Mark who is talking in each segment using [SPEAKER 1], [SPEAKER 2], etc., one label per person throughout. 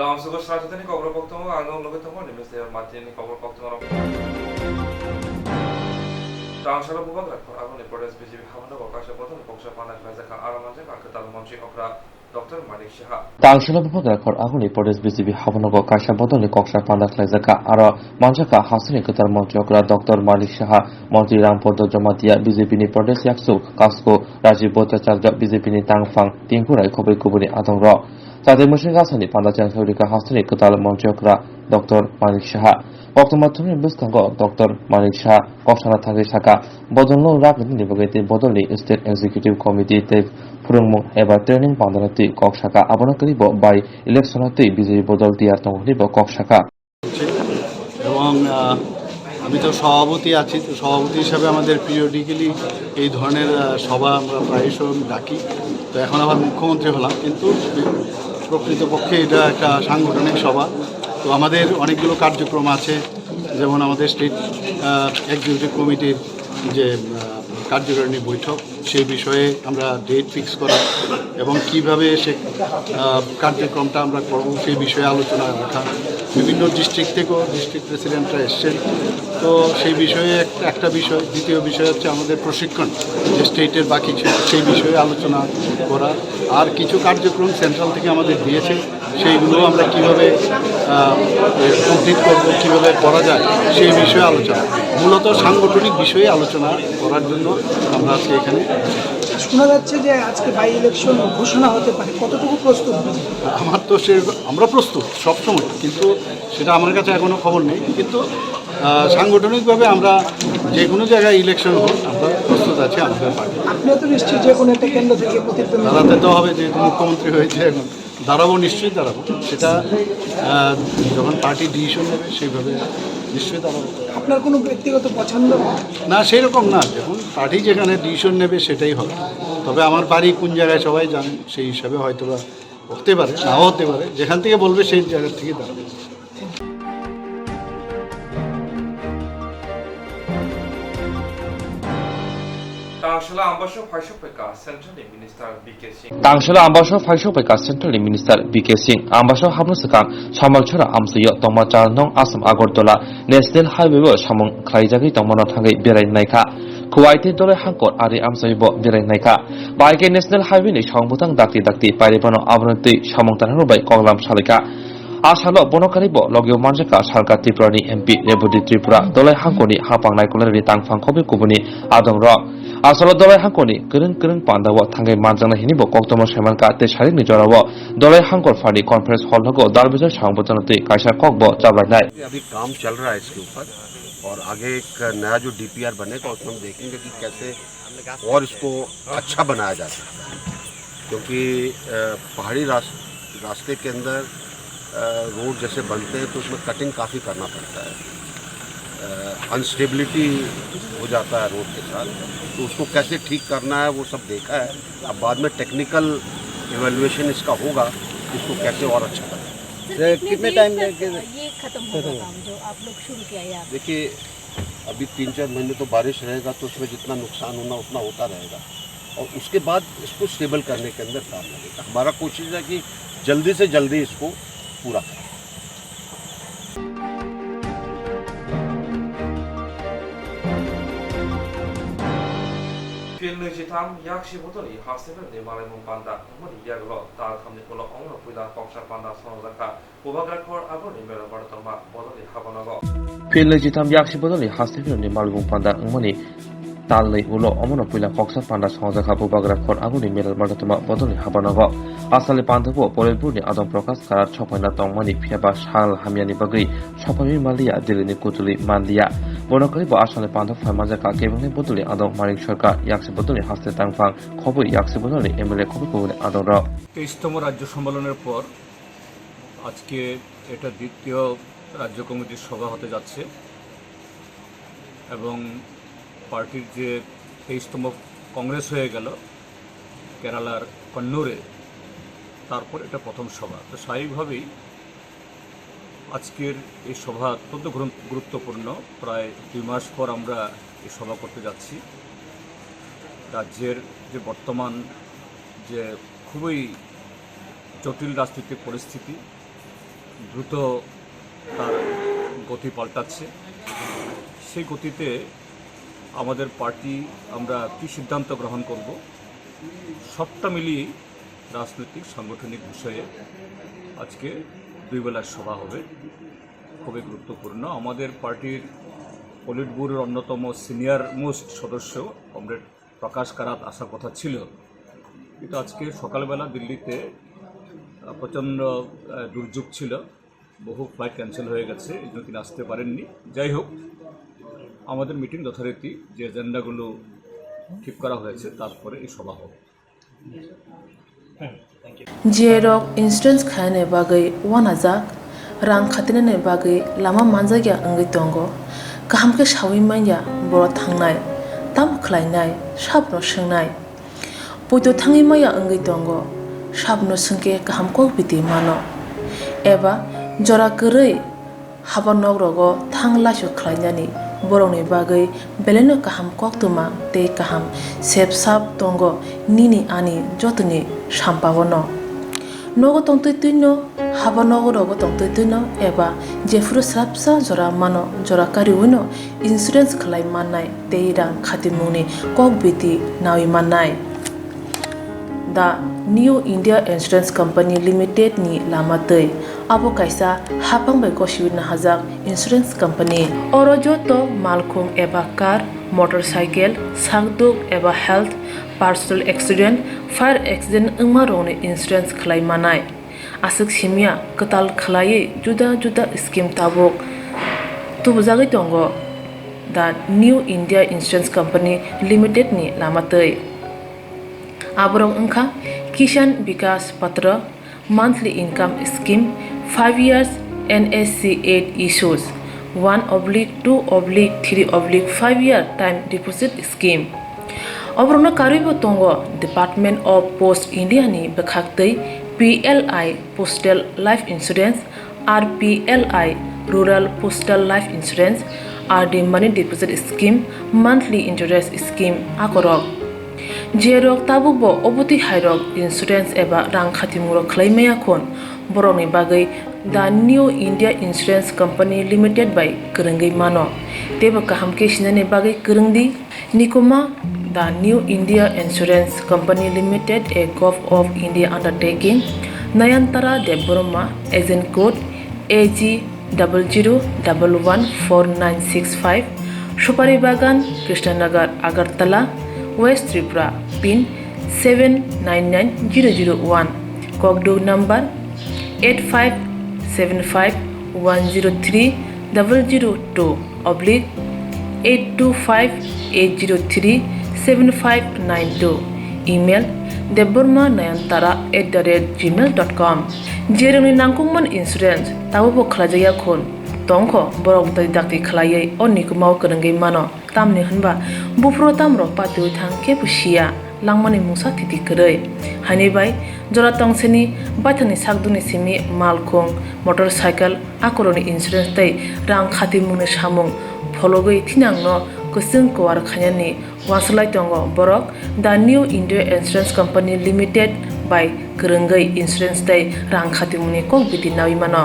[SPEAKER 1] Dalam sebuah Swrangchati ni Kokborok Koktwma anu loge tamo ni mesti mati ni Kokborok Koktwma Swrangchati bubak rakor agun ni Prodes BJP hamana kokasha bodan koksa panak lazaka aramanja kaketal monji okra Dr. Malik Shaha
[SPEAKER 2] Tangshila bubak rakor agun ni Prodes BJP hamana kokasha bodan ni koksa panak lazaka ara manjaka hasini ketal monji okra Dr. Malik Shaha Monti Rampodo Jamatia BJP ni Prodes yaksu kasko Rajiv Bhattacharya BJP ni Tangfang Tingkurai Khobai Kubuni Adongro Tade Mushingasani Pandachan Saurika Hasani Ketal Monjokra Dr. Malik Shaha Koktwma Thumni Biskango Dr. Malik Shaha Koksana Thagi Shaka Bodonlo Rakni Nibagati Bodoli State Executive Committee Te Purungmung Eba Training Pandanati Kokshaka Abonakaribo by Electionati BJP Bodol Tiar Tongribo Kokshaka
[SPEAKER 3] এবং আমি তো সভাপতি আছি তো সভাপতি হিসাবে আমাদের periodically এই ধরনের সভা আমরা প্রায়শই ডাকি তো এখন আবার মুখ্যমন্ত্রী হলাম কিন্তু প্রকৃতপক্ষে এটা একটা সাংগঠনিক সভা তো আমাদের অনেকগুলো কার্যক্রম আছে যেমন আমাদের স্টেট এক্সিকিউটিভ কমিটির যে কার্যকারিণী বৈঠক সেই বিষয়ে আমরা ডেট ফিক্স করা এবং কিভাবে সে কার্যক্রমটা আমরা করব সেই বিষয়ে আলোচনা রাখা বিভিন্ন ডিস্ট্রিক্ট থেকেও ডিস্ট্রিক্ট প্রেসিডেন্টরা এসছেন তো সেই বিষয়ে একটা বিষয় দ্বিতীয় বিষয় হচ্ছে আমাদের প্রশিক্ষণ যে স্টেটের বাকি সেই বিষয়ে আলোচনা করা আর কিছু কার্যক্রম সেন্ট্রাল থেকে আমাদের দিয়েছে সেইগুলো আমরা কীভাবে কমপ্লিট করবো কীভাবে করা যায় সেই বিষয়ে আলোচনা মূলত সাংগঠনিক বিষয়ে আলোচনা করার জন্য আমরা আজকে এখানে
[SPEAKER 4] শোনা যাচ্ছে যে আজকে বাই ইলেকশন ঘোষণা হতে পারে কতটুকু প্রস্তুত
[SPEAKER 3] আমার তো সে আমরা প্রস্তুত সবসময় কিন্তু সেটা আমার কাছে এখনও খবর নেই কিন্তু সাংগঠনিকভাবে আমরা যে কোনো জায়গায় ইলেকশন হোক আমরা প্রস্তুত আছি আমাদের পার্টি
[SPEAKER 4] আপনিও তো নিশ্চয়ই যে কোনো একটা কেন্দ্র থেকে প্রতিদ্বন্দ্বিতা
[SPEAKER 3] দাঁড়াতে তো হবে যেহেতু মুখ্যমন্ত্রী হয়েছে এখন দাঁড়াবো নিশ্চয়ই দাঁড়াবো সেটা যখন পার্টি ডিসিশন নেবে সেইভাবে নিশ্চয়ই দাঁড়াবো
[SPEAKER 4] আপনার কোনো ব্যক্তিগত পছন্দ
[SPEAKER 3] না সেরকম না যখন পার্টি যেখানে ডিসিশন নেবে সেটাই হবে তবে আমার বাড়ি কোন জায়গায় সবাই জানেন সেই হিসাবে হয়তো বা হতে পারে নাও হতে পারে যেখান থেকে বলবে সেই জায়গা থেকে দাঁড়াবে
[SPEAKER 1] Tangshila ambasho Phaisho Peka Central Minister BK Singh
[SPEAKER 2] Tangshila ambasho Phaisho Peka Central Minister BK Singh ambasho Hamnusakam Chamalchura Amsuyo Tomachar Nong Assam Agartala National Highway Samung Khlaijagi Tomana Thangai Berai Naika Kuwaiti Dole Hankor Ari Amsuyo Berai Naika Baike National Highway ni Shangbutang Dakti Paribano Abranti Samung Tanrubai Koglam Salika Asalo Bonokaribo Logio Manjaka Sarka Triprani MP Rebudi Tripura Dole Hankoni Hapang Naikolari Tangfang Khobi Kubuni Adongro Asalo Dole Hankoni Kurung Pandawa Tangai Manjana Hinibo Koktwma Shemanka Te Sharik Nijorawo Dole Hankor Fani Conference Hall Logo Darbizar Shangbutanati Kaisha Kokbo Chabanai
[SPEAKER 5] अभी काम चल रहा है इसके ऊपर और आगे एक नया जो डीपीआर बनेगा उसमें हम देखेंगे कि कैसे और इसको अच्छा बनाया जा सकता है क्योंकि पहाड़ी रास्ते के अंदर रोड जैसे बनते हैं तो उसमें कटिंग काफ़ी करना पड़ता है अनस्टेबिलिटी हो जाता है रोड के साथ तो उसको कैसे ठीक करना है वो सब देखा है अब बाद में टेक्निकल इवैल्यूएशन इसका होगा इसको कैसे और अच्छा करें
[SPEAKER 6] कितने टाइम ये खत्म होगा काम जो आप लोग शुरू किया है
[SPEAKER 5] देखिए अभी 3-4 महीने तो बारिश रहेगा तो उसमें जितना नुकसान होना उतना होता रहेगा और उसके बाद इसको स्टेबल करने के अंदर काम लगेगा हमारा कोशिश है कि जल्दी से जल्दी इसको पूरा करें
[SPEAKER 1] Filnujitam Yakshi Bodoli Hasseven ni Malimung Panda Moni Yaglo Tal Khamni Polo Ongno Puida Koksha Panda Sonozaka Ubagrakor Aboni Melo Bartoma Bodoli Habanago
[SPEAKER 2] Filnujitam Yakshi Bodoli Hasseven ni Malimung Panda Moni Talli Ulo Omono Puila Koksa Panda Sonozaka Ubagrakor Aboni Melo Bartoma Bodoli Habanago Asali Pandavo Polebuni Adam Prokas Karat Chopana Tongmani Piaba Shal Hamiani Bagri Chopami Malia Dilini Kutuli Mandia Bonokaribo Asali Pandavo Famazaka Kevin Bodoli Adam Marik Shorka Yakshi Bodoli Haste Tangfang Khobui Yakshi Bodoli MLA Khobui Adoro
[SPEAKER 7] 23তম রাজ্য সম্মেলনের পর আজকে এটা দ্বিতীয় রাজ্য কমিটির সভা হতে যাচ্ছে এবং পার্টির যে 23তম কংগ্রেস হয়ে গেল কেরালার কন্নুরে তারপর এটা প্রথম সভা তো স্বাভাবিকভাবেই আজকের এই সভা অত্যন্ত গুরুত্বপূর্ণ প্রায় 2 মাস পর আমরা এই সভা করতে যাচ্ছি রাজ্যের যে বর্তমান যে খুবই জটিল রাজনৈতিক পরিস্থিতি দ্রুত তার গতি পাল্টাচ্ছে। সেই গতিতে আমাদের পার্টি আমরা কী সিদ্ধান্ত গ্রহণ করব সবটা মিলিয়ে রাজনৈতিক সাংগঠনিক বিষয়ে আজকে 2 বেলার সভা হবে, খুবই গুরুত্বপূর্ণ। আমাদের পার্টির পলিট ব্যুরোর অন্যতম সিনিয়র মোস্ট সদস্য কমরেড প্রকাশ কারাত আসার কথা ছিল, কিন্তু আজকে সকালবেলা দিল্লিতে প্রচণ্ড দুর্যোগ ছিল, বহু ফ্লাইট ক্যান্সেল হয়ে গেছে, এই জন্য তিনি আসতে পারেননি। যাই হোক, আমাদের মিটিং যথারীতি যে এজেন্ডাগুলো ঠিক করা হয়েছে তারপরে এই সভা হবে।
[SPEAKER 8] Jerok insurance khane bagai wanajak rang khatinane bagai lama manjagya angai tongo kaham ke shawi manya boro thangnai tam khlainai sabno swngnai poito thangi maya angai tongo sabno sungke kaham ko biti mano eba jora korei habanok rogo thanglasho khlainani borongni bagai beleno kaham koktwma tei kaham sepsap tongo nini ani jotoni sampavono nogo tongtoi tuino habanogo rogo tongtoi tuino eba jefru srapsa jora mano jora kariwino insurance khlai mannai tei rang khatimuni kokbiti nawi mannai The New India Insurance Company Limited ni lamatei abo kaisa hapang bai goshiwina hajak insurance company oro joto malkhung eba car motorcycle sakduk eba health personal accident fire accident ungma rongni insurance khlai manai asuk simia katal khlai juda juda scheme tabok tubujagi tongo The New India Insurance Company Limited ni lamatei aborong ungkha Kisan Vikas Patra monthly income scheme 5 years NSC 8 issues 1/2/3/5 year time deposit scheme obrona karibo tongo Department of Post India ni bekhaktei PLI Postal Life Insurance RPLI Rural Postal Life Insurance RD Money Deposit Scheme monthly interest scheme akorok Jerok tabubo obuti hairok insurance eba rang khatimuro khlaimaya khon boroni bagai The New India Insurance Company Limited by Kerengai mano teba kaham ke sinane bagai kerengdi nikoma The New India Insurance Company Limited a Gov of India undertaking Nayantara Deborma agent code AG 00114965 Supari Bagan Krishnanagar Agartala West Tripura pin 799001 Kokborok number 8575102825-825-803-7592 email debormanayantara@gmail.com jeroni nangkungman insurance tabo khlajaya khon tongkho borok dai dakti khlaiei onikmau kerengai mano tamni hanba bufro tamro patu thangke pusia langmani musa titi kerei hani bai jora tongseni bathani sakduni simi malkhong motorcycle akoroni insurance tai rang khatimuni samung phologoi thinangno kusung kwar khanyani waslai tongo borok The New India Insurance Company Limited by kerengai insurance tai rang khatimuni kokbiti nawi mano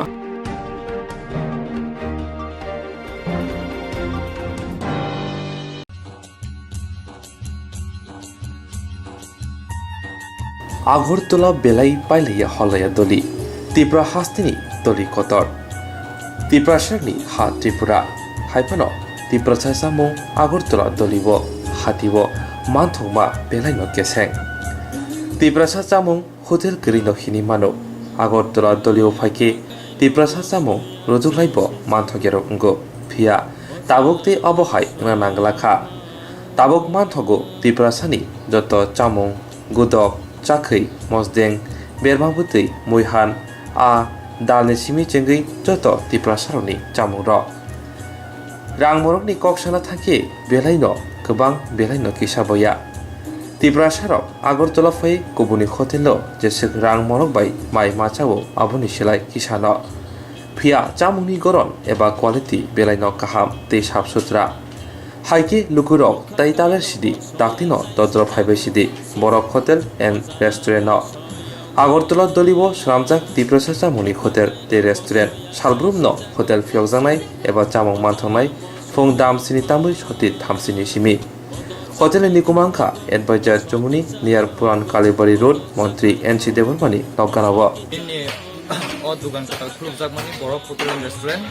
[SPEAKER 2] Agartala বেলাই পাইলাইয়া হলাইয়া দলি ত্রিপুরা হাস্তিনি দলি কতর ত্রিপুরা সারনি হা Tripura হাইপানো Tripura সাইসামু Agartala দলিব হাতিব মানথংমা বেলাইনো কেসেং Tripura সাচামু hotel গরিনো হিনি মানো আগরতলা দলিও ফাইকে ত্রিপুরা সাচামু রজুলাইব মানথগেরো অঙ্গো ফিয়া তাবকতে অবহাই নাঙ্গলাখা তাবক মানথগো ত্রিপুরা সানি যত চামুং গুদক চাকরি মজদেং বেরমাবুতৈ মুইহান দালনি সিমি চেঙ্গৈ যত ত্রিপুরা সারনি চামুং র রাং মরকনি ককসানা থাকে বেলাইনো गोबां बेलाइनो किसाबया ত্রিপুরা সারক আগরতলা ফै गुबुननि हटेलो जेसेक रां मरक बाय माइ माचावो आबुनि सिलाय किसानो फिया चामुंनि गरन एबा क्वालिटी बेलाइनो काहाम तै साफ सुथरा हाइके लुकुरक तै तालेर सिदि दाक्तिनो दद्र फाइबाय सिदि बरक हटेल एन्ड रेस्टुरेन्ट আগরতলা দলিব স্বরামজাক তীব্রসা চাमुनि हटेल दे रेस्टुरेंट सालब्रुम न हटेल फियजानाय एबा चामुं मानथांनाय फुं दाम स्नि तामै सति थामसिनि सिमि हटेल निकुमांखा एडभाइजार जमुनि नियर पुरान कालीबाड़ी रोड मंत्री NC देवरमानी नगानाव
[SPEAKER 9] o dugan kata khulujak mani borok hotel and restaurant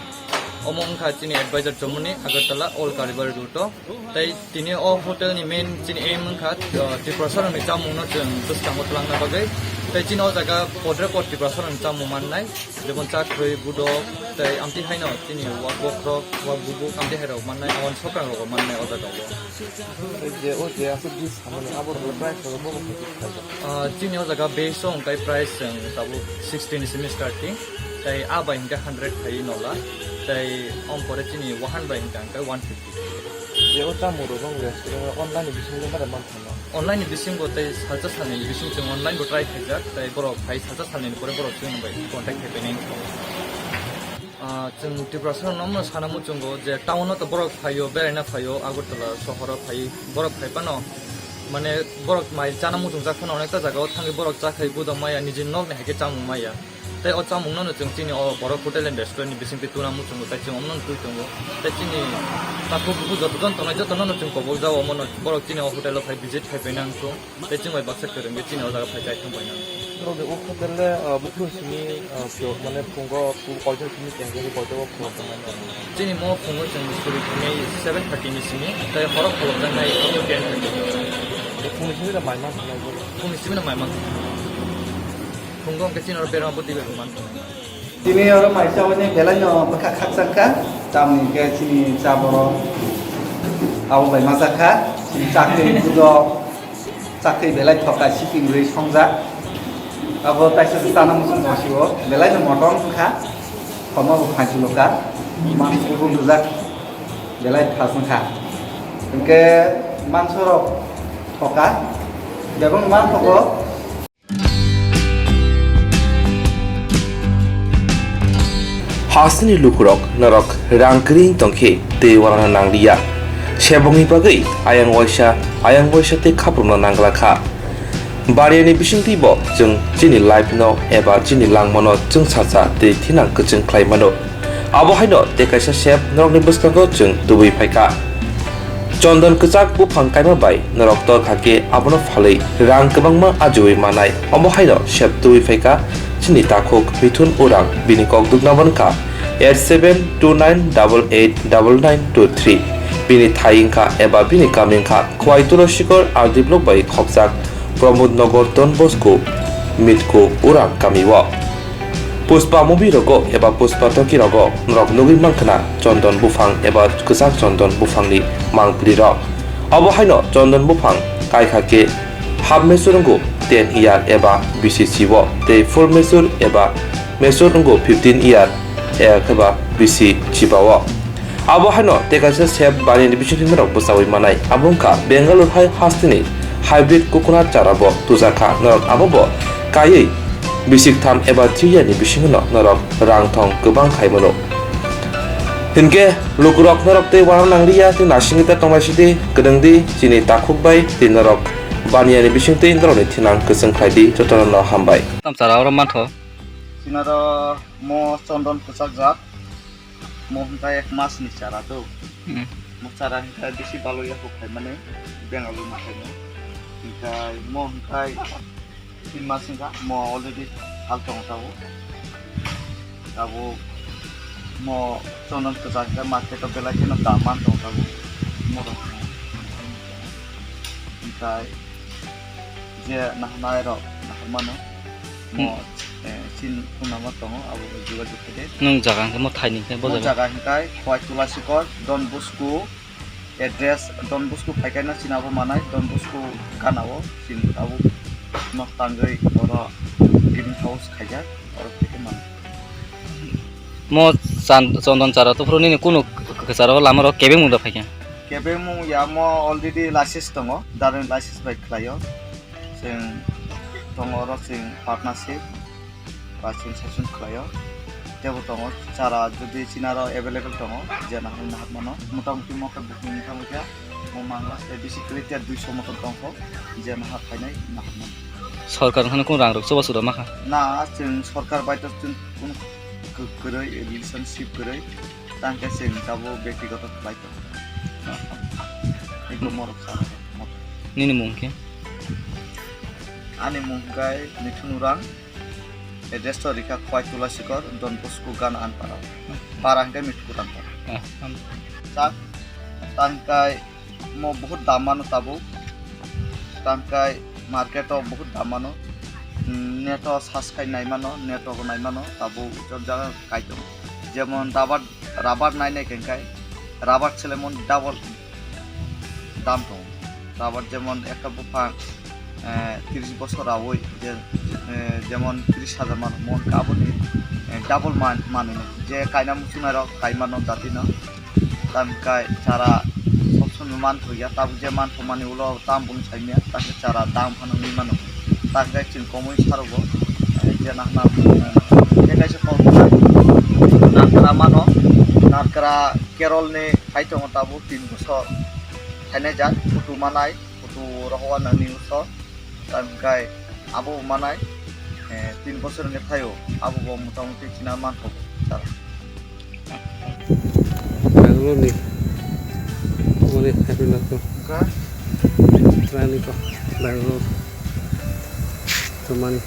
[SPEAKER 9] omong kha chini advisor jomuni agartala all caliber ruto tai tini o hotel ni main chini aim kha tiprasar ni chamung no chen tusang hotlang na bagai tai chini o jaga podre pot tiprasar ni chamung mannai jemon cha khoi budo tai amti haino chini wakro wabubu amti hairo mannai awan sokang ro mannai o jaga
[SPEAKER 1] যে আছে যে সামনে আবার price
[SPEAKER 9] chini o jaga base on kai price tabu 16 semi starting tai aba hinga 100 khai nola tai om pore chini 100 by hinga 150
[SPEAKER 1] যে ওটা মোর এবং restaurant অনলাইনে বিসিং করে মানথানো
[SPEAKER 9] online bising go tai saja sane bising chung online go try khajak tai borok phai saja sane pore borok chung bai contact happening chung tiprasar namno sanamu chungo je town to borok phayo beraina phayo agartala shohor phai borok phai pano মানে borok mai chana mu chung jakhono onekta jaga thangi borok chakhai budo maya niji nok ne hake chamung maya tai o chamung no chung chini o borok hotel and restaurant ni bising pituna mu chung tai chung omnon tui chung tai chini taku bu joton to joton no chung ko bol jawo mono borok chini o hotel phai visit hai penang chung tai chung bai baksa kereng ge chini o jaga phai jai chung bai nang
[SPEAKER 1] 그런데 오픈들레 목표 심이 만에 본거 어제 심이 땡겨서 버저 그렇다면
[SPEAKER 9] chini mo phungol chung suri phungai 7:30 ni simi tai horok holok dang nai amu 10:30
[SPEAKER 1] 공심이라 말만 하고
[SPEAKER 9] phung simi na mai mang phungong ke chini ro berang poti be man
[SPEAKER 10] Sini orang Malaysia ni belanya bekas sangka, kami ke sini caboro, awal bayi masakan, sini cakri juga, cakri belai thokai shipping rate hongza, awal tak sesuatu musim masih belanya motor sangka, kamu bukan ciloka, masih pun juga belai thas sangka, ke mansorok thokai, jangan man thoko.
[SPEAKER 2] Hasni lukurok narok rangkring tongke te warana nanglia sebongi bagai ayang waisa te khapumna nanglakha bariani bisingti bo jeng jini life no eba jini langmono jeng sacha te thinang kjeng khlaimano abo haino te kaisa sep narokni bwskango jeng tubui phaika চন্দন কচাক বুফাং কাইমা বাই নরক তর খাকে আবনো ফালাই রাং কবাংমা আজুই মানাই অবহাইন সেব দুই ফাইকা চিনি তাকুক মিথুন উরাং বিনি কক দুগনাবনকা 8729889923 বিনি থাইংখা এবা বিনি কামিংখা খোয়াই তুলসিকর আরদি ব্লক বাই খবজাক প্রমোদ নগর দন বসকো মিটকো উরাং কামিও पुष्पा मुभि रगो एबा पुष्पा टकी रगो नरक नुगि मांखना चंदन बुफां एबा कसाक चंदन बुफांनि मांगप्रि रक अबहायनो चंदन बुफां कायखाके हाफ मेसुरंगो 10 इयार एबा बीसीसीवो ते फुल मेसुर एबा मेसुरंगो 15 इयार एबा बीसी चिबावो अबहायनो तेकासे सेब बानिनि बिसिनि रक बसावै मानाय आबुंका बेंगालुर हाय हास्तिनि हाइब्रिड कोकोनाट चाराबो तुजाखा नरक आबो कायै bisik tham eba thiyani bisingno norok rangthong gobang khaimono hinke lukurok norok te warang nangriya te nasingita tongmasidi gedengdi chini takukbai te norok baniani bisingte indroni thinang keseng khaidi jotono hambai
[SPEAKER 9] tamsara ora mantho
[SPEAKER 10] Sinaro mo chondon kosak jak, mo hintai ek mas ni cara tu, mo cara hintai bisi balo ya kukai mana, bengalu makanya, hintai mo hintai tin mas hintai mo already hal tong tahu, tahu mo chondon kosak hintai market tu belai kena daman tong tahu, mo hintai je nah nairo nah mana, mo sin kunama tongo abu juga dukede
[SPEAKER 9] nung jaga ke mo thai ni ke bo
[SPEAKER 10] jaga hintai khoi tulasikor don busku address don busku phaikaina sinabo manai don busku kanabo sin abu no tangai ora green house khaja ora theke man
[SPEAKER 9] mo chondon chara to froni ni kuno chara lamaro kebe mu da phaika
[SPEAKER 10] kebe mu ya mo already license tongo darin license bai khlayo sing tongo ro sing partnership Pasien session kelayo, jauh tongo, cara jadi sinaro available tongo, jangan nak mana, mudah-mudahan mau ke booking mudah-mudahan, mau manglas, edisi kriteria 200 motor tongo, jangan nak kayaknya nak mana.
[SPEAKER 9] সরকার ওখানে কোন রাং রকম সুরা মাখা
[SPEAKER 10] না जों सरकार बायदों जों কোন गोरै रिलेशनशिप गोरै तांके जों दाबो व्यक्तिगत बायदों itu morok sana
[SPEAKER 9] ini mungkin
[SPEAKER 10] ani mungkai nitunurang Edesto rika kwai tulasikor don posku gan anpara parangkai mitkuran par tak tangkai mo bahut damano tabo tangkai marketo bahut damano neto saskai naimano neto naimano tabo jaga kaito jemon rabar nainai kengkai rabar selemon double দাম কম rubber যেমন একটা বুফাং 30 বছর আওই যেমন 30,000 মন কাবনি double মানে যে কাইনা মুসুনার কাইমানো জাতি না তামকাই চারা সবসময় মান হইয়া তাবু যে মান মানে উলো দাম বুন চাইমিয়া তাকে চারা দাম ফানি মানো তাকে চিন কমই সারব যে না না দেখাইছে কম নারকারা মানো নারকারা কেরলনি খাইতো তাবু 3 বছর Hanya jan, putu manai, putu rahawan nani usah, dan kai abu manai, 3 বছর নে থাইও আবু বো মোটামুটি চিনা মান হবে স্যার
[SPEAKER 11] এগুলো নি মনে হ্যাপি না তো
[SPEAKER 10] কা
[SPEAKER 11] রানি তো লাগলো তো মানে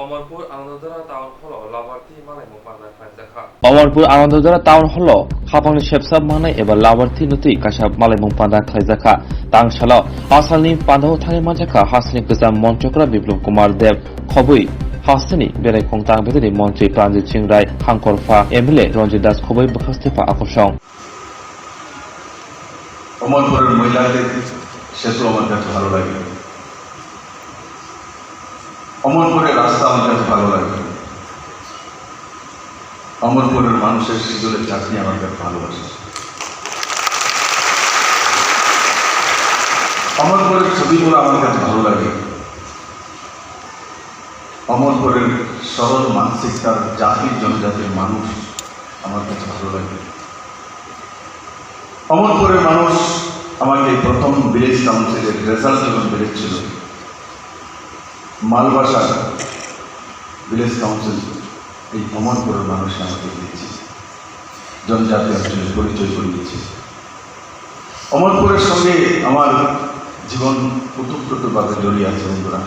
[SPEAKER 1] অমরপুর আনন্দধারা টাউন হল লাভার্থী মালাই মুপান্ডা ফাইজাখা
[SPEAKER 2] অমরপুর আনন্দধারা টাউন হল খাপাংনি শেপসাব মানাय एबा लाभार्थी नुतुइ कासा मालायमुं पान्दा खालायजाखा तांसालाव आसामनि पान्दाव थानाय मानजाखा हासनि गोजाम मन्त्रकरा बिप्लब कुमार देव खबै हासनि बेरायखं तांबेदनि मन्त्रि प्राणजित सिंह राय हांकरफा एमएलए रंजित दास खबै बखास्तेफा আকর্ষণ
[SPEAKER 12] অমরপুরের মহিলাদের সেগুলো আমার কাছে ভালো লাগে অমরপুরের রাস্তা আমার কাছে ভালো লাগে অমরপুরের মানুষের শিশুদের চাকরি আমার কাছে ভালোবাসে অমরপুরের ছবিগুলো আমার কাছে ভালো লাগে অমরপুরের সরল মানসিকতার জাতির জনজাতির মানুষ আমার কাছে ভালো লাগে অমরপুরের মানুষ আমাকে প্রথম ভিলেজ কাউন্সিলের রেজাল্ট যখন বেরোচ্ছিল মালবাসা ভিলেজ কাউন্সিল এই অমরপুরের মানুষ আমাকে দিয়েছে জনজাতি অঞ্চলের পরিচয় করিয়েছে অমরপুরের সঙ্গে আমার জীবন ওতপ্রোতভাবে জড়িয়ে আছে বন্ধুরা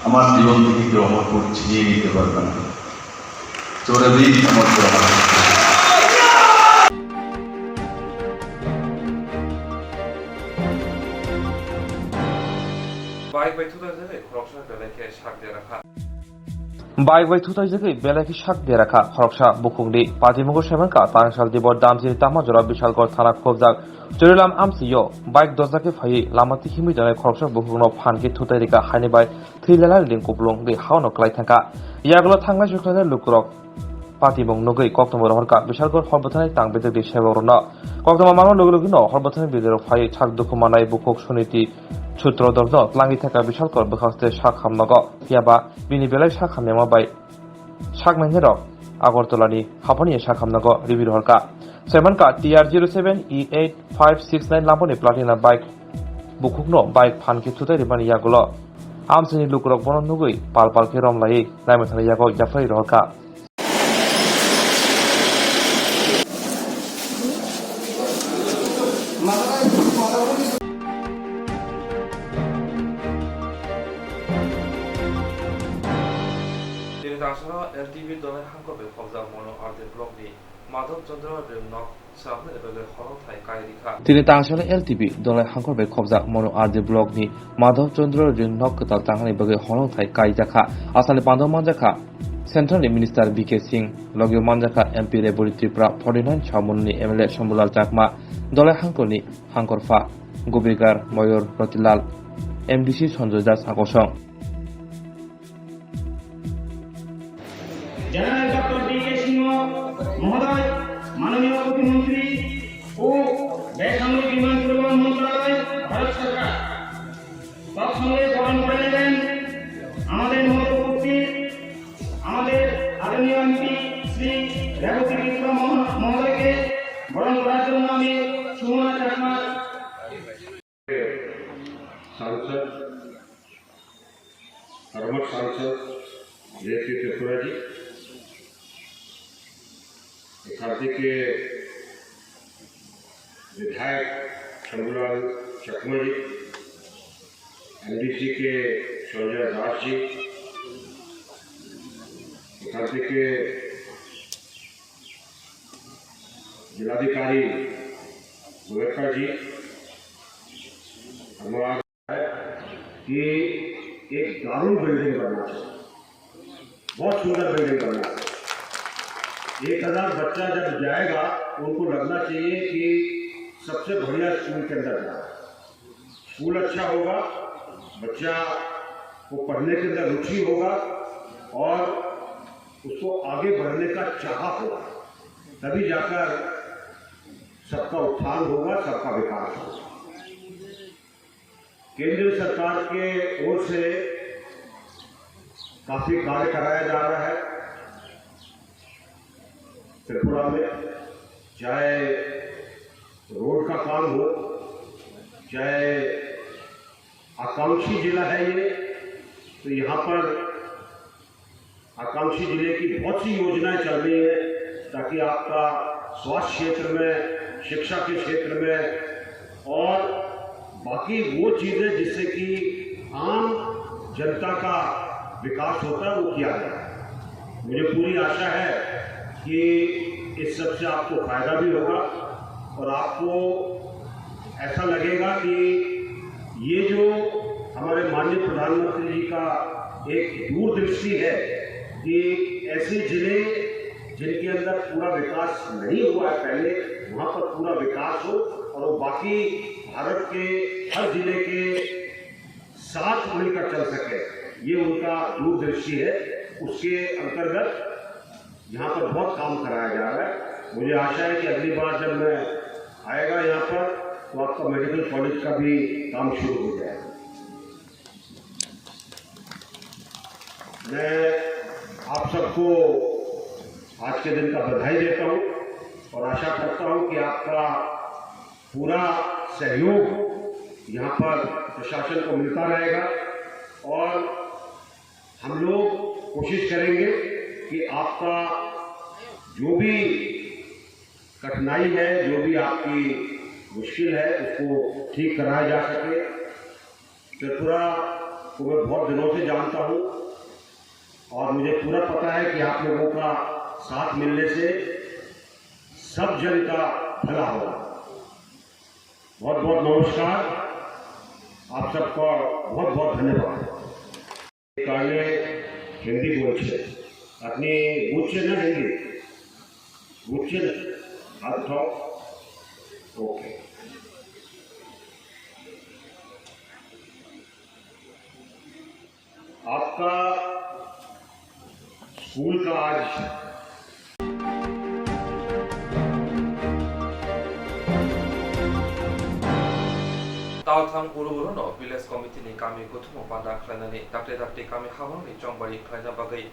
[SPEAKER 12] আমার জীবন থেকে কেউ অমরপুর ছিনিয়ে নিতে পারবে না চৌরাদিন অমরপুর আমার
[SPEAKER 1] বাইক বাই থুতা যাবে খরকসা বেলাকে শাক দিয়ে রাখা
[SPEAKER 2] বাইক বাই থুতাই जगै बेलाखि शाक बेराखा खरकसा बुखुंगनि पाजिमुगो सेमनका तांसाल दिबर दामजिनि तामाजरा बिशालगढ़ थाना खोबजाक चुरिलाम आमसियो बाइक दजाके फायै लामाति हिमि जानाय खरकसा बुखुंगनो फानके थुताय रिका हायनिबाय थैलाला लिं कुबलुं दै हावनो क्लाय थांका यागलो थांनाय जुखानाय लुकुरक पातिमुग नुगै कक्तमा रहरका बिशालगढ़ हरबथानाय तांबेदक दै सेबरनो कक्तमा मानो लगलगिनो हरबथानाय बिदेर फायै छाक दुखुमानाय बुखुक सुनिति सूत्रधर्न तलांगि थाका बिशालगढ़ बखास्ते शाक हामनगो याबा बिनि बेलाय शाक हामनायाव बाय शाक नायनेरक आगरतलानि हाफानि शाक हामनगो रिबिर हरका सेमनका TR07E8569 लाम्पनि प्लाटिना बाइक बुखुकनो बाइक फानके थुताय रिमानि यागलो आमसिनि लुकुरक बन नुगै पालपालके रमलायै नायमाथानाय यागो याफाय रहरका
[SPEAKER 1] তাছাড়া এলটিভি দলের হাঙ্কবে ফবজা মনো আর্টে ব্লগনি মাধব চন্দ্র রেমনক সামনে এবারে হরথাই কায়রিখা
[SPEAKER 2] তিনি তাংসালে এলটিভি দলের হাঙ্কবে ফবজা মনো আর্টে ব্লগনি মাধব চন্দ্র রেমনক কতাল তাংহানি বগে হরথাই কায়জাখা আসালে পান্ডব মানজাখা সেন্ট্রাল মিনিস্টার বিকে সিং লগিও মানজাখা এমপি রেবরি ত্রিপুরা 49 সামননি এমএলএ শম্ভুলাল চাকমা দলের হাঙ্কনি হাঙ্করফা গোবিগার ময়ূর রতিলাল এমডিসি সঞ্জয় দাস আকর্ষণ
[SPEAKER 13] জেনারেল ডক্টর বিকে সিংহ মহোদয় মাননীয় প্রতিমন্ত্রী ও বেসামরিক বিমান পরিবহন মন্ত্রণালয় ভারত সরকার তৎসঙ্গে গ্রহণ করে নেবেন আমাদের মধ্যবর্তী আমাদের আদরণীয় এমপি শ্রী রেবতী বিক্রম মহোদয়কে গ্রহণ করার জন্য আমি সুমনা চাকমা
[SPEAKER 5] सांसद कर्मठ सांसद जयश्री त्रिपुरा जी, खाती के विधायक शंभूलाल चकमा जी, एमडीसी के संजय दास जी, खाती के जिलाधिकारी गोयका जी, हमारा कि एक दारुण बिल्डिंग बनना है, बहुत सुंदर बिल्डिंग बनना है। 1000 बच्चा जब जाएगा तो उनको लगना चाहिए कि सबसे बढ़िया स्कूल के अंदर जाए। स्कूल अच्छा होगा, बच्चा को पढ़ने के अंदर रुचि होगा और उसको आगे बढ़ने का चाह होगा, तभी जाकर सबका उत्थान होगा, सबका विकास होगा। केंद्र सरकार के ओर से काफी कार्य कराया जा रहा है त्रिपुरा में, चाहे रोड का काम हो, चाहे आकांक्षी जिला है ये, तो यहाँ पर आकांक्षी जिले की बहुत सी योजनाएं चल रही है ताकि आपका स्वास्थ्य क्षेत्र में, शिक्षा के क्षेत्र में और बाकी वो चीजें जिससे कि आम जनता का विकास होता है वो किया जाए। मुझे पूरी आशा है कि इस सब से आपको फायदा भी होगा और आपको ऐसा लगेगा कि ये जो हमारे माननीय प्रधानमंत्री जी का एक दूरदृष्टि है कि ऐसे जिले जिनके अंदर पूरा विकास नहीं हुआ है पहले, वहाँ पर पूरा विकास हो और वो बाकी भारत के हर जिले के साथ मिलकर चल सके, ये उनका दूरदृष्टि है। उसके अंतर्गत यहाँ पर बहुत काम कराया जा रहा है। मुझे आशा है कि अगली बार जब मैं आएगा यहाँ पर तो आपका मेडिकल कॉलेज का भी काम शुरू हो जाएगा। मैं आप सबको आज के दिन का बधाई देता हूँ और आशा करता हूँ कि आपका पूरा सहयोग यहाँ पर प्रशासन को मिलता रहेगा और हम लोग कोशिश करेंगे कि आपका जो भी कठिनाई है, जो भी आपकी मुश्किल है, उसको ठीक कराया जा सके। त्रिपुरा को मैं बहुत दिनों से जानता हूँ और मुझे पूरा पता है कि आप लोगों का साथ मिलने से सब जन का भला होगा। बहुत बहुत नमस्कार, आप सबका बहुत बहुत धन्यवाद। काले हिंदी बोलছে আপনি বুঝছেন না হিন্দি? বুঝছেন? হাত উঠাও। ओके, आपका स्कूल का आज
[SPEAKER 1] Taltham Uruno, Village Committee ni kami Koktwma pada klanani dakte kami hawang ni jongbari klana bagai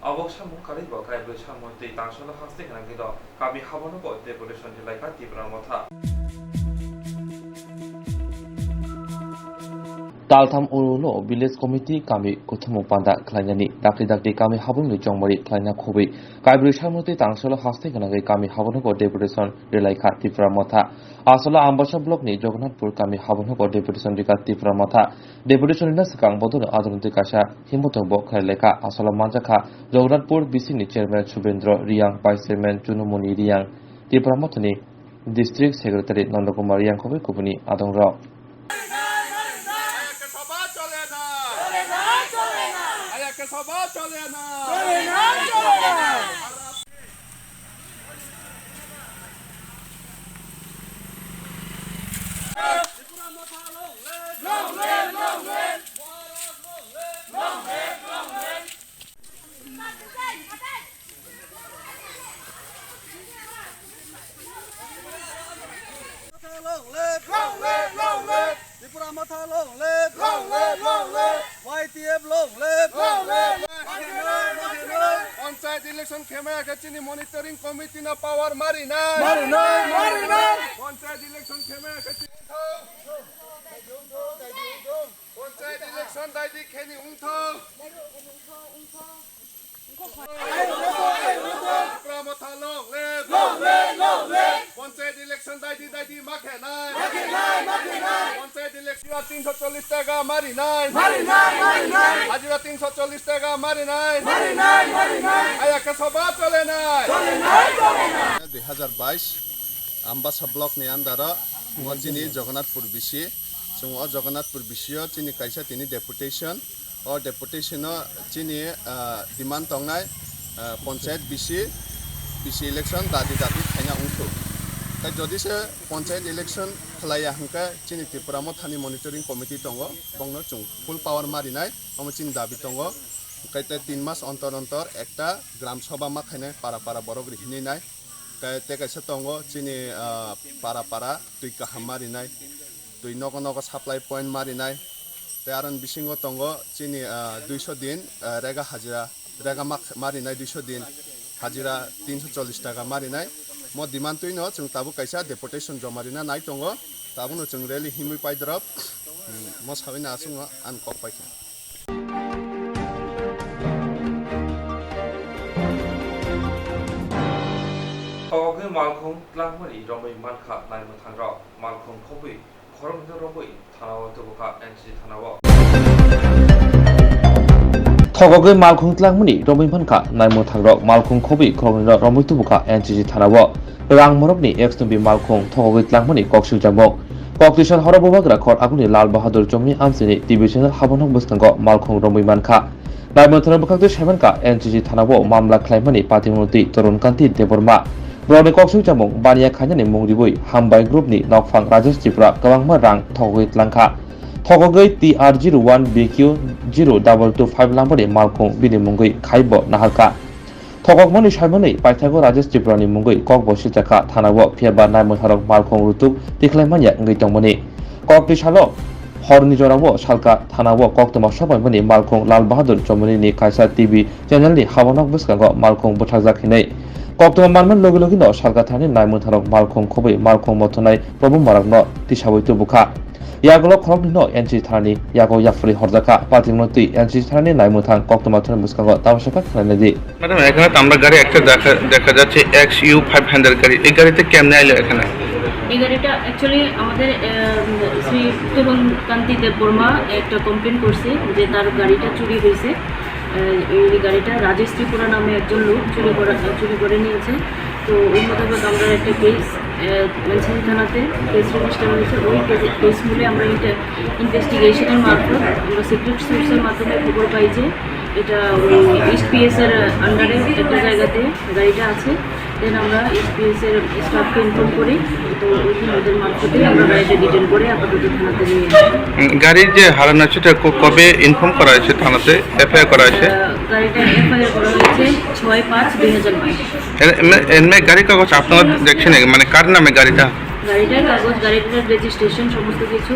[SPEAKER 1] awaksa mungkari bagai bersama monti tangsala haste kana gido kami hawang ko deputation dilai ka tibra motha
[SPEAKER 2] Taltham Uruno, Village Committee kami Koktwma pada klanani dakte kami hawang ni jongbari klana khobi kai bersama monti tangsala haste kana kami hawang ko deputation dilai ka tibra motha Asala Ambasha Block ni Jagannathpur kami habon ko deputation dikati pramata deputation na sakang bodon adunti kasha himotong bo khaileka asala manjaka Jagannathpur BC ni chairman Subendra Riang vice chairman Chunumoni Riang ti pramatani district secretary Nandakumar Riang khobe kubuni adongra
[SPEAKER 3] panchayat election camera কাছে monitoring committee না পাওয়ার মারি নাই panchayat election camera কাছে panchayat election দায়িত্ব খেনি উঠো panchayat election দায়িত্ব মাখে নাই পঞ্চায়েত ইলেকশন 340 টাকা মারি নাই হাজিরা 340 টাকা মারি নাই আয়াকে সভা চলে নাই 2022 आम्बासा ब्लक नि आन्दार चिनी जगन्नाथपुर बिसि जों जगन्नाथपुर बिसियाव चिनी कायसा तिनी डेपुटेशन और डेपुटेशन चिनी डिमांड तंगनाय पंचायत बिसि इलेक्शन दादी खायना उंथु ताई जदिसे पंचायत इलेक्शन खलाया हंका चिनी त्रिपुरा थानी मनिटरिंग कमिटी दंग बंगनो जों फुल पावर मारिनाय हम चिनी दाबि दंग कायते 3 मास अंतर अंतर एकटा ग्राम सभा मा खायनाय पारा पारा बरग रिहिनाय कायसा दंग चिनी पारा पारा तुई काहाम मारिनाय तुई नग नग साप्लाय पॉइंट मारिनाय आरो बिसिङाव दंग चिनी 200 दिन रेगा हाजिरा रेगा मारिनाय 200 दिन हाजिरा 340 टाका मारिनाय म डिमान्ड तुइनो जों ताबु कायसा डेपुटेशन जमारिना नाय दंग ताबुनो जों रेली हिमि पाइद्रब म साबिना आसुङो आन कपायखा
[SPEAKER 1] Tawagay malkhong tlangmani romay manka naimo thangra malkhong khobui khorongdo romai thanawa tubuka NC thanawa
[SPEAKER 2] Tawagay malkhong tlangmani romay manka naimo thangra malkhong khobi khorongdo romai tubuka NC thanawa rangmorokni ex-tumbi malkhong tawagay tlangmani koksil jamok Koktishan horobobagra khor aguni Lal Bahadur Jomni amsini TV channel habonok buskango malkhong romai manka naimo thana bukakte sevenka NC thanawa mamla khlaimani patimunti torunkanti deborma Broni Koksu Jamong Bania Kanyani Mungdibui Hambai Group ni Nokfang Rajesh Tripura Kawangma Rang Thogoi Tlangka Thogoi TR01BQ0225 Lambari Malkhong Bini Mungui Khaibo Nahalka Thogokmani Shaimani Paithago Rajesh Tripura ni Mungui Kokbo Shitaka Thanawo Phiaba Naimon Harok Malkhong Rutuk Tiklaimanya Ngai Tongmani Kokti Shalo Horni Jorawo Shalka Thanawo Koktwma Sobaimani Malkhong Lal Bahadur Jomani ni Kaisa TV channel ni Habonok Buskango Malkhong Buthakjakhinai Koktwma manman logi logi no sarga thani naimon tharok malkhong khobai malkhong mothonai problem marak no tisaboi tubukha yagolo khorok no NC thani yago yafri horjaka patimoti NC thani naimon thang Koktwma thani buskango tabashaka khanadi
[SPEAKER 14] madam এখানে তো আমরা গাড়ি একটা দেখা যাচ্ছে XU500 গাড়ি এই গাড়িতে কেমনে আইলো এখানে
[SPEAKER 6] এই গাড়িটা অ্যাকচুয়ালি আমাদের শ্রী তরুণ কান্তি দেববর্মা একটা কমপ্লেন করছে যে তার গাড়িটা চুরি হয়েছে এই গাড়িটা রাজেশ ত্রিপুরা নামে একজন লোক চুরি করে নিয়েছে তো ওই মোতাবেক আমরা একটা কেস মেনশন থানাতে কেস রেজিস্টার হয়েছে ওই কেস মূলে আমরা এটা ইনভেস্টিগেশনের মারফত আমরা সিক্রেট সোর্সের মাধ্যমে খবর পাই যে এটা SPS এর আন্ডারে একটা জায়গাতে গাড়িটা আছে দেন আমরা SPS এর স্টাফকে ইনফর্ম করি তো ওদের মারফতে আমরা গাড়িটা ডিটেইল করে আপাতত থানাতে নিয়ে
[SPEAKER 14] গাড়ির যে হারানো সেটা কবে ইনফর্ম করা হয়েছে থানাতে এফআইআর করা হয়েছে
[SPEAKER 6] গাড়িটা এফআইআর করা হয়েছে 6/5/2022
[SPEAKER 14] এমনি গাড়ি কাগজ আপনারা দেখছেন মানে কার নামে গাড়িটা
[SPEAKER 6] গাড়িটার কাগজ গাড়িটার রেজিস্ট্রেশন সমস্ত কিছু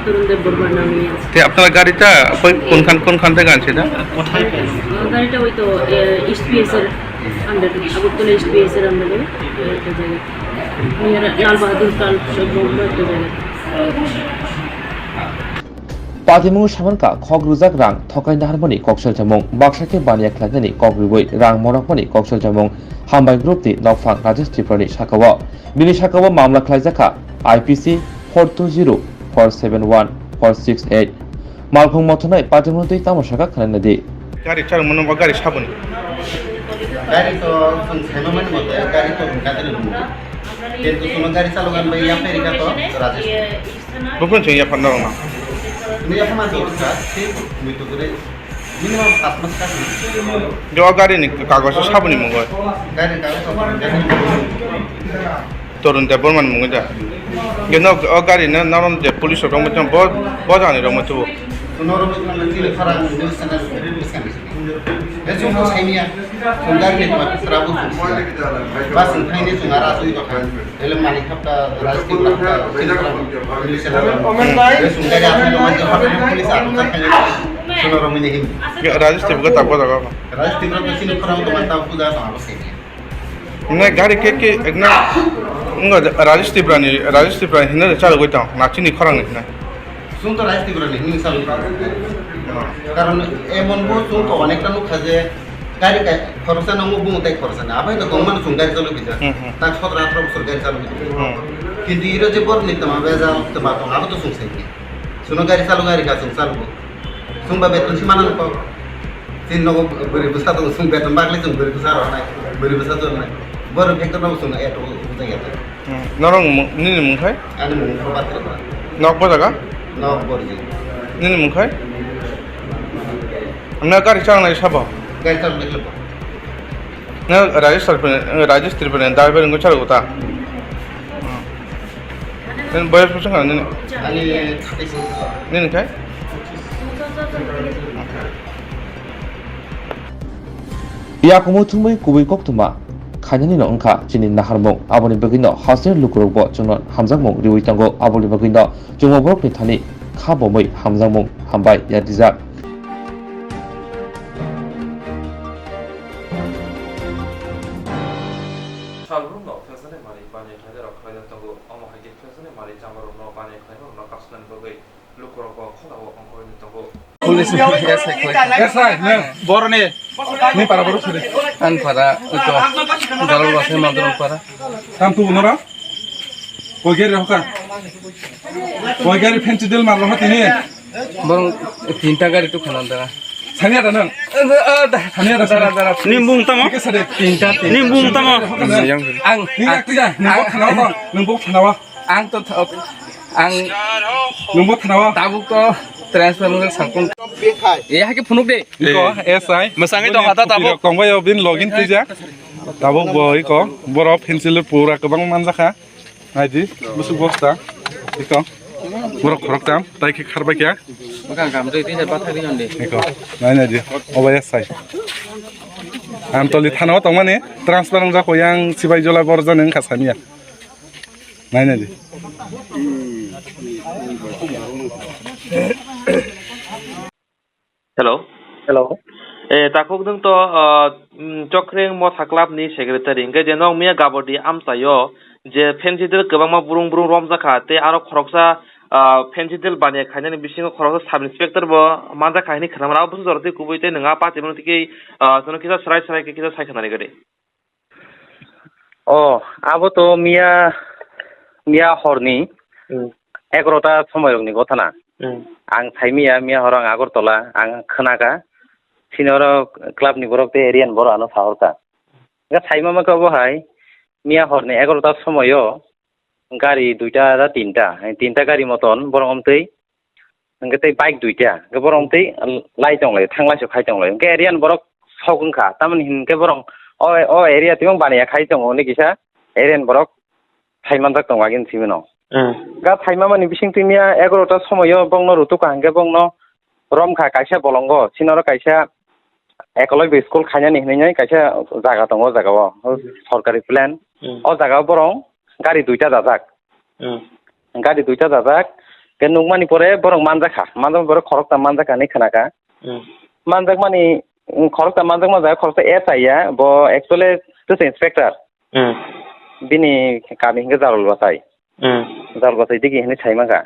[SPEAKER 6] তরুণ দেববর্মার নামে আছে
[SPEAKER 14] আপনার গাড়িটা কোনখান থেকে আনছে এটা
[SPEAKER 6] গাড়িটা ওই তো SPS এর আন্ডারে আগরতলা SPS এর আন্ডারে একটা জায়গা লাল বাহাদুর কাল সব একটা জায়গা
[SPEAKER 2] Patimungu Shamanka Khog Rujak Rang Thokai Naharmani Koksal Jamong Bakshake Bania Kladani Kokriboi Rang Morakmani Koksal Jamong Hambai Group ni Nokfang Rajesh Tripura Shakawa Bini Shakawa Mamla Klaijaka IPC 420471468 Malkhong Mothonai Patimungu Tamashaka Khanadi
[SPEAKER 14] গাড়ি চার মনে গাড়ি সাবন
[SPEAKER 10] गाड़ी तो संक्षेमन होता है गाड़ी तो कादर लूंगा কিন্তু তোমার গাড়ি চালান ভাই আমেরিকা তো রাজেশ
[SPEAKER 14] বুকুন চিয়া ফন্ডা না
[SPEAKER 10] তুমি এখন মাত্র ঠিক মিটো করে মিনিমাম 5 মাস কাজ
[SPEAKER 14] जो गाड़ी नि कागज साबनि मंगो
[SPEAKER 10] गाड़ी कागज
[SPEAKER 14] तरुण ते बर्मान मंगो जा गेनो गाड़ी न नरम जे पुलिस रंग बहुत जाने रंग तो
[SPEAKER 3] Sunoro kita nanti leparan ini sana bisa. Esok tu saya ni, sunggar ni tu terabu tu. Pas ini sungara tu itu kan. Dalam malik apa rasti berapa? Polis ada. Sunggar ni apa tu macam apa polis ada kan? Sunoro ini ini.
[SPEAKER 14] Ya Rajasthan bukan tak apa.
[SPEAKER 3] Rasti berapa sini korang tu mantap tu dah sama sih.
[SPEAKER 14] Ini gari keke, enggak Rajasthan ini cakap gue tahu. Nak ni korang ni.
[SPEAKER 3] Sunto rasti berani ini salu. Karena emon bu sunto अनेक टा लोग खाजे गाड़ी का खर्चा नंगो बुंग ताई खर्चा ना अब तो गवर्नमेंट सुंगार चालू किया ताक 17-18 बছর गाड़ी चालू किया কিন্তু ইরো যে বর নিতে মা বেজা তো মা তো আলো তো সুংসাই কি শুনো গাড়ি का सुंग चालू सुंबा बेतन सि मानन को তিন নগো বরি বসা তো সুং বেতন বাগলে সুং বরি বসা রনাই বরি বসা তো নাই বর ফেক্টর নগো সুং এটো বুঝাই গেছে
[SPEAKER 14] নরং নি মুখাই
[SPEAKER 3] আনি মুখ পাত্র
[SPEAKER 14] নক বজাগা
[SPEAKER 3] নক বরজি
[SPEAKER 14] নি মুখাই Anda kari cang na isapa.
[SPEAKER 3] Gari cang na isapa.
[SPEAKER 14] Na Rajasthan pun dah berengu cari kota. Ini bayar pusing kan ini? Ini kai?
[SPEAKER 2] Ya kamu tunggu kubi Koktwma. Kanya ni no engka cini naharmo aboni begino hasil lukurok bo jono hamzangmo riwi tanggo aboni begino jomo borok ni thani khabo moi hamzangmo hambai ya dijak.
[SPEAKER 1] Salurno fesane mari bani khade rakhla tango amo hage fesane mari jamarno bani khayno no kaslan bogai lukurok khodawo ongkoini tango
[SPEAKER 11] Polis esai ne borne ni para boru sure an para to dalal base mandron para
[SPEAKER 15] tam tu nora oigeri hoka oigeri fenci del marlo hatini
[SPEAKER 11] borong tinta gari tu khanan dara
[SPEAKER 15] sania da nang sania da dara
[SPEAKER 11] nimbung tamo tinta nimbung tamo ang
[SPEAKER 15] ni aktiya nang khanawa nang bok khanawa
[SPEAKER 11] ang to ang
[SPEAKER 15] nang bok khanawa
[SPEAKER 11] tabuk to transfer ng sangkong eh hake phunuk de
[SPEAKER 15] iko SI
[SPEAKER 11] masangai to hata tabuk
[SPEAKER 15] kongbayo bin login tija tabuk boy ko borop pencil pura kabang manjaka aidi busuk bosta iko borok khorok tam tai ke kharba kya
[SPEAKER 11] makan kam de tin ba thari onde
[SPEAKER 15] iko nai di obaya SI am toli thanawa tongmane transfer ng jako yang sibai jola borja nang khasania nai di
[SPEAKER 1] Hello.
[SPEAKER 16] Hello.
[SPEAKER 1] Takuk deng to Chokreng mo thaklap ni secretary nge jenong mia gabodi amsayo je pensidel gobangma burung romjaka te aro khoroksa pensidel bane khainani bisingo khoroksa sub inspector bo manja khaini khamra busu jorte kubuite nanga pa tebon tiki sono kisa sarai ke kisa saikhanani gade
[SPEAKER 16] abo to mia horni 11টা সময়রনি কথানা आं थाइमिया मिया हरं आगरतला आं खोनागा senior क्लाबनि बरकते एरियान बरानो साहरका गा थाइमामा को बहाय मिया हरनि 11টা সময়यो गाड़ी दुइटा रा तीनटा गाड़ी मतन बरंगमतै नंगतै बाइक दुइटा गे बरंगमतै लाई दंलै थांलासो खाय दंलै गे एरियान बरक सावगुनखा तामानि हिनके बरं ओ एरिया तिमं बानाया खाय दङ नि किसा एरियान बरक थाइमान जाक दङ आगिन सिमिनो गा थाइमा मानि बिसिं तिमिया 11টা সময়यो बंनो रुतु कांगे बंनो रमखा काइसा बलंगो सिनरो काइसा एकलय स्कुल खायनानि हिनै काइसा जागा दङ जागाव सरकारि प्लान ओ जागाव बरं गाड़ी दुइटा दाजाक के नुकमानि परे बरं मानजाखा बरं खरकता मानजाखा नि खोनाका मानजाक मानि खरकता मानजाक मा जागा खरकता एसआई या बो एक्चुअली दिस इंस्पेक्टर बिनि कामि हिंगे जारलबाथाय दिगि हिनै साइमागा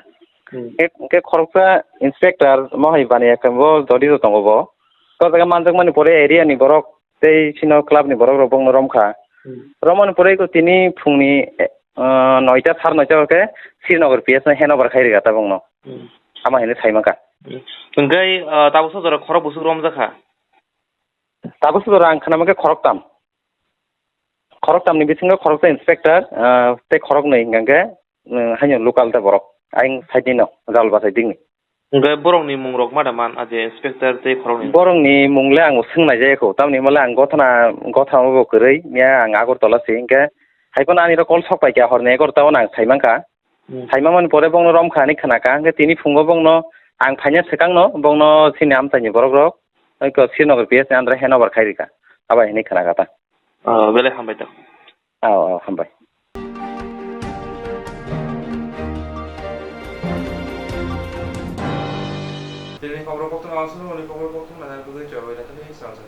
[SPEAKER 16] के खरकता इंस्पेक्टर महै बानाया कमबो जदि दंगबो तो जागा मानजाक मानि परे एरिया नि बरक तै सिनो क्लाब नि बरक बंनो रमखा रमन परे को तिनि फुंनि 9টা 9:30 के श्रीनगर पीएस ने हेनोवर खाइरिगाता बंनो आमा हिनै साइमागा
[SPEAKER 1] ओंगाय ताबुसो जरा खरक बुसु रम जाखा
[SPEAKER 16] ताबुसो जरा आं खोनामागे खरकतामनि बिथिङाव खरकता इंस्पेक्टर ते खरक नै हिंगांगे हायनो लोकाल ता बरक आइं साइदिनो जालबाथाय दिंनि
[SPEAKER 1] ओंगाय बरंनि मुंरक मादामान आजे इंस्पेक्टर ते खरकनि
[SPEAKER 16] बरंनि मुंले आं सोंनाय जायाखौ तामनि मला आं गथामबो करै मिया आं आगरतला सिंगे हायखौनो आंनि कल सपाय क्या हरने 11टाव आं साइमांखा साइमामन परे बंनो रमखा नि खोनाका तिनि फुङाव बंनो आं फाइनेल सेकांनो बंनो सिने आमसाइनि बरक रक ओइको श्रीनगर पिएस आन्ध्र हेनोभार खायरिका आबा हेनि खोनागाता
[SPEAKER 2] बेले हामबाय दा
[SPEAKER 16] औ हामबाय
[SPEAKER 1] दिनै खबर Koktwma आसनो खबर Koktwma नायनानै बुजाय जाबाय नाथाय Swrangchati